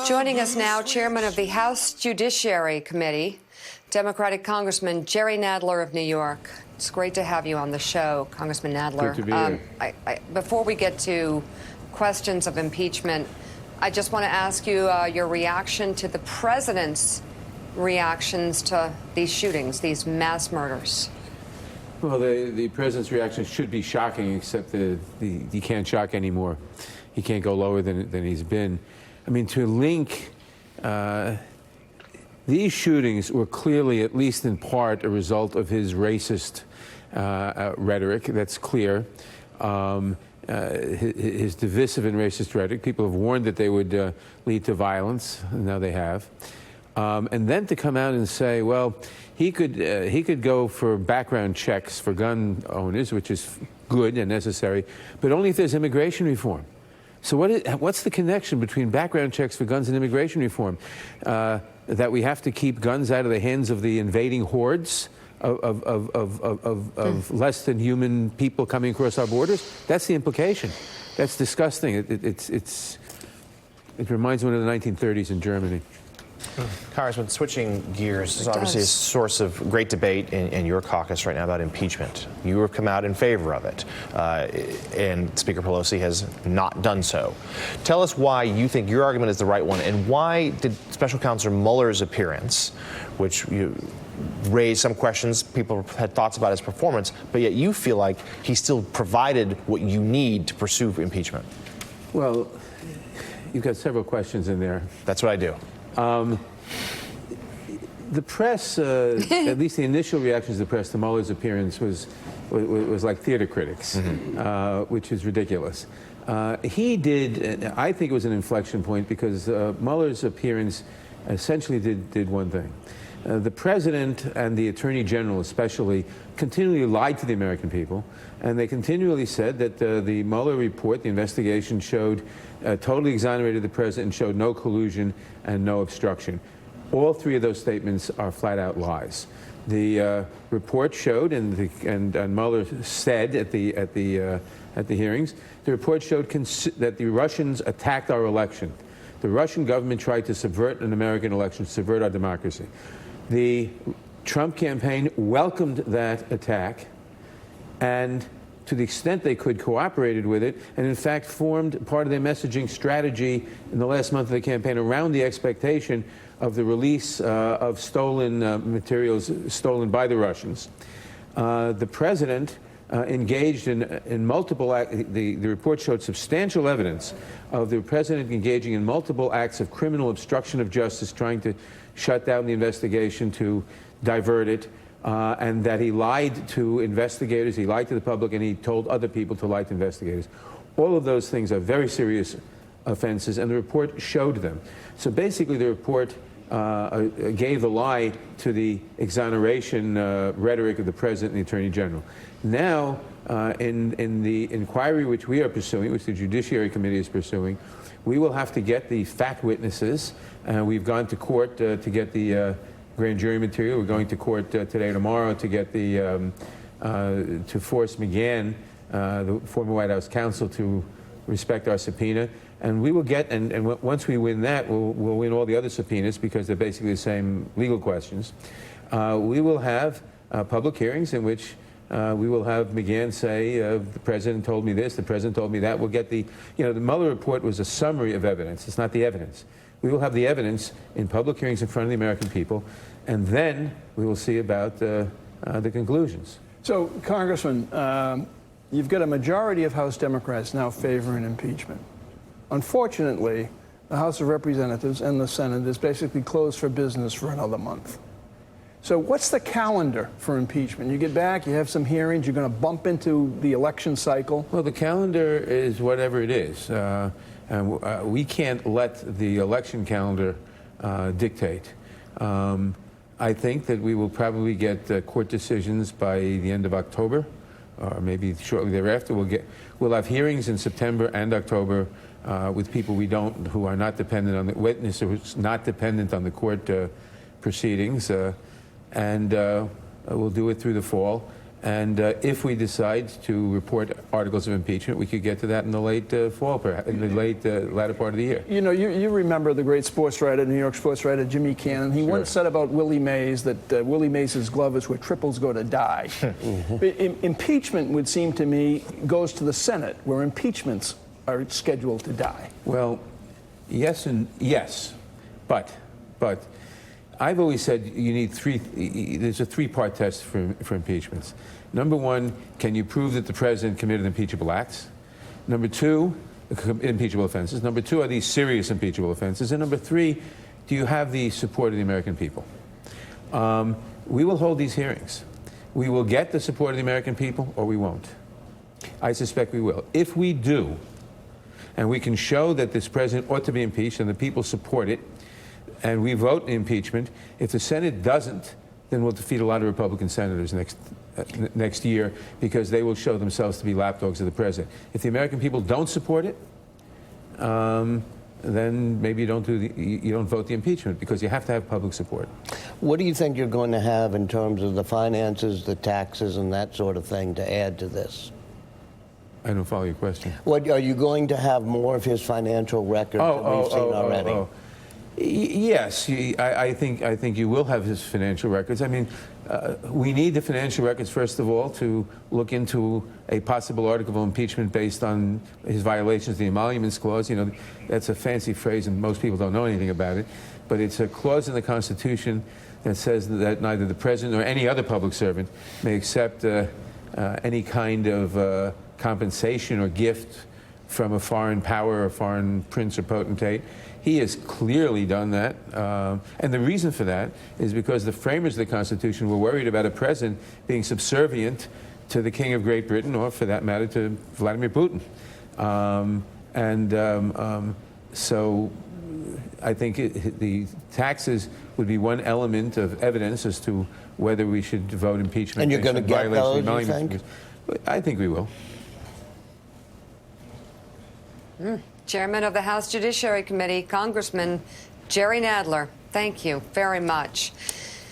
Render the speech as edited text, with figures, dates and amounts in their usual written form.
Joining us now, Chairman of the House Judiciary Committee, Democratic Congressman Jerry Nadler of New York. It's great to have you on the show, Congressman Nadler. Good to be here. Before we get to questions of impeachment, I just want to ask you your reaction to the president's reactions to these shootings, these mass murders. Well, the president's reaction should be shocking, except that he can't shock anymore. He can't go lower than he's been. I mean, to link these shootings were clearly, at least in part, a result of his racist rhetoric. That's clear. His divisive and racist rhetoric. People have warned that they would lead to violence, and now they have. And then to come out and say, well, he could go for background checks for gun owners, which is good and necessary, but only if there's immigration reform. So what's the connection between background checks for guns and immigration reform? That we have to keep guns out of the hands of the invading hordes of less than human people coming across our borders? That's the implication. That's disgusting. It reminds one of the 1930s in Germany. Congressman, switching gears, is obviously a source of great debate in your caucus right now about impeachment. You have come out in favor of it, and Speaker Pelosi has not done so. Tell us why you think your argument is the right one, and why did Special Counsel Mueller's appearance, which you raised some questions, people had thoughts about his performance, but yet you feel like he still provided what you need to pursue impeachment? Well, you've got several questions in there. That's what I do. The press, at least the initial reactions of the press to Mueller's appearance was like theater critics, which is ridiculous. He did, I think it was an inflection point because Mueller's appearance essentially did one thing. The president and the attorney general especially continually lied to the American people, and they continually said that the Mueller report, the investigation, showed totally exonerated the president and showed no collusion and no obstruction. All three of those statements are flat-out lies. The report showed, and Mueller said at the hearings, the report showed that the Russians attacked our election. The Russian government tried to subvert an American election, subvert our democracy. The Trump campaign welcomed that attack, and to the extent they could, cooperated with it, and in fact formed part of their messaging strategy in the last month of the campaign around the expectation of the release of stolen materials stolen by the Russians. The president engaged in multiple the report showed substantial evidence of the president engaging in multiple acts of criminal obstruction of justice, trying to shut down the investigation, to divert it, and that he lied to investigators, he lied to the public, and he told other people to lie to investigators. All of those things are very serious offenses, and the report showed them. So basically the report gave the lie to the exoneration rhetoric of the president and the attorney general. Now, in the inquiry which we are pursuing, which the Judiciary Committee is pursuing, we will have to get the fact witnesses. We've gone to court to get the grand jury material. We're going to court today or tomorrow to get the to force McGahn, the former White House counsel, to respect our subpoena. And we will get, and once we win that, we'll win all the other subpoenas because they're basically the same legal questions. We will have public hearings in which we will have McGahn say, the president told me this, the president told me that. We'll get the Mueller report was a summary of evidence. It's not the evidence. We will have the evidence in public hearings in front of the American people, and then we will see about the conclusions. So, Congressman, you've got a majority of House Democrats now favoring impeachment. Unfortunately, the House of Representatives and the Senate is basically closed for business for another month. So what's the calendar for impeachment? You get back, you have some hearings, you're going to bump into the election cycle. Well, the calendar is whatever it is. And we can't let the election calendar dictate. I think that we will probably get court decisions by the end of October, or maybe shortly thereafter. We'll have hearings in September and October with people who are not dependent on the witness, or who's not dependent on the court proceedings, and we'll do it through the fall. And if we decide to report articles of impeachment, we could get to that in the late fall, perhaps, in the latter part of the year. You know, you remember the great sports writer, New York sports writer Jimmy Cannon. He once said about Willie Mays that Willie Mays' glove is where triples go to die. Impeachment would seem to me goes to the Senate, where impeachments are scheduled to die. Well, yes and yes, but I've always said you need there's a three-part test for impeachments. Number one, can you prove that the president committed impeachable acts? Number two, impeachable offenses. Number two, are these serious impeachable offenses? And number three, do you have the support of the American people? We will hold these hearings. We will get the support of the American people, or we won't. I suspect we will. If we do, and we can show that this president ought to be impeached and the people support it, and we vote impeachment, if the Senate doesn't, then we'll defeat a lot of Republican senators next year, because they will show themselves to be lapdogs of the president. If the American people don't support it, then maybe you don't vote the impeachment, because you have to have public support. What do you think you're going to have in terms of the finances, the taxes, and that sort of thing to add to this? I don't follow your question. What are you going to have more of his financial records that we've seen already? Yes, I think you will have his financial records. I mean, we need the financial records, first of all, to look into a possible article of impeachment based on his violations of the Emoluments Clause. You know, that's a fancy phrase, and most people don't know anything about it. But it's a clause in the Constitution that says that neither the president or any other public servant may accept any kind of compensation or gift from a foreign power or foreign prince or potentate. He has clearly done that. And the reason for that is because the framers of the Constitution were worried about a president being subservient to the King of Great Britain, or for that matter, to Vladimir Putin. So I think the taxes would be one element of evidence as to whether we should vote impeachment. And you're going to get those, you think? I think we will. Chairman of the House Judiciary Committee, Congressman Jerry Nadler, thank you very much.